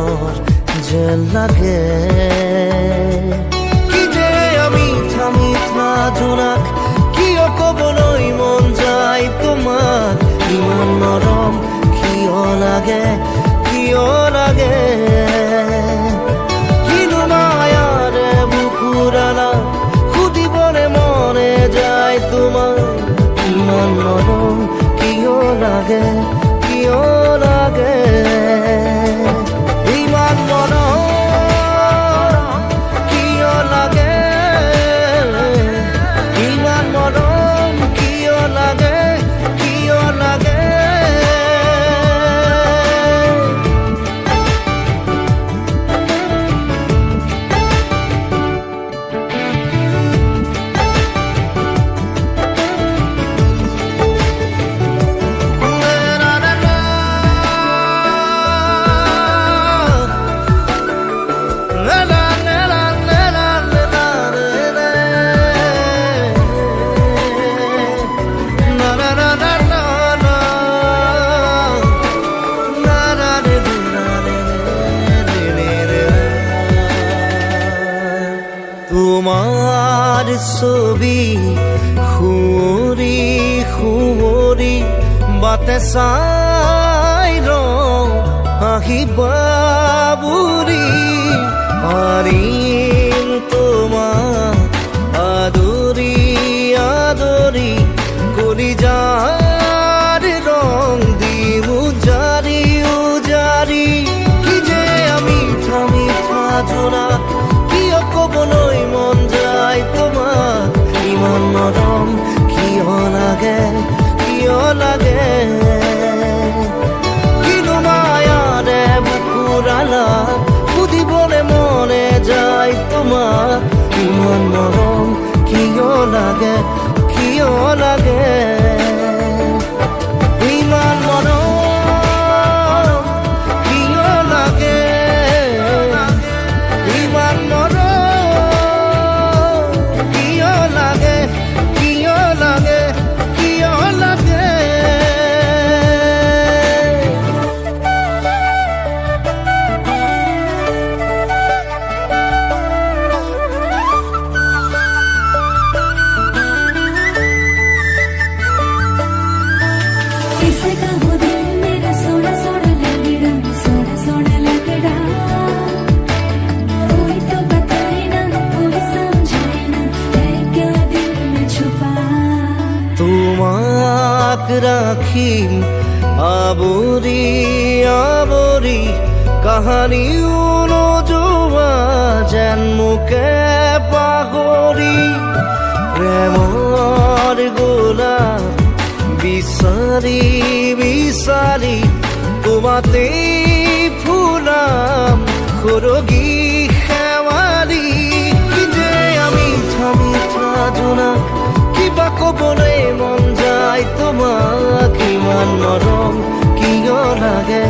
ডাঙৰ যেন লাগে কি যে আমি মিঠা জোনাক কিয় ক'বলৈ মন যায় তোমাক ইমান নৰম কিয় লাগে কিনো মায়াৰে বুকুৰালা সুধিবলে মনে যায় তোমাক ইমান নৰম কিয় লাগে ইমান মৰম কিয় লাগে ইমান মৰম কিয় লাগে তোমাৰ ছবি সুঁৱৰি বাটে চাই আহিবা বুঢ়ী পাৰিম তোমাক আদৰি কলিজাৰ ৰং দি উজাৰি কি যে আমি মিঠা জোনাক কিয় ক'বলৈ মন যায় তোমাক ইমান নৰম কিয় লাগে কিনো মায়াৰে বুকুৰালা সুধিবলে মনে যায় তোমাক ইমান নৰম কিয় লাগে ইমান মৰম কিয় লাগে ইমান মৰম কিয় লাগে किसका हो दिल मेरा सोना सोना लगड़ा सोना लगड़ा कोई तो बताए ना कोई समझाए ना है क्या दिल में छुपा তোমাক ৰাখিম আৱৰি কাহানিও নোযোৱা যেন মোকে পাহৰি প্ৰেমৰ গোলাপ বিচাৰি তোমাতে ফুলাম সৰগী শেৱালি কি যে আমি মিঠা জোনাক কিবা ক'বলৈ মন যায় তোমাক ইমান নৰম কিয় লাগে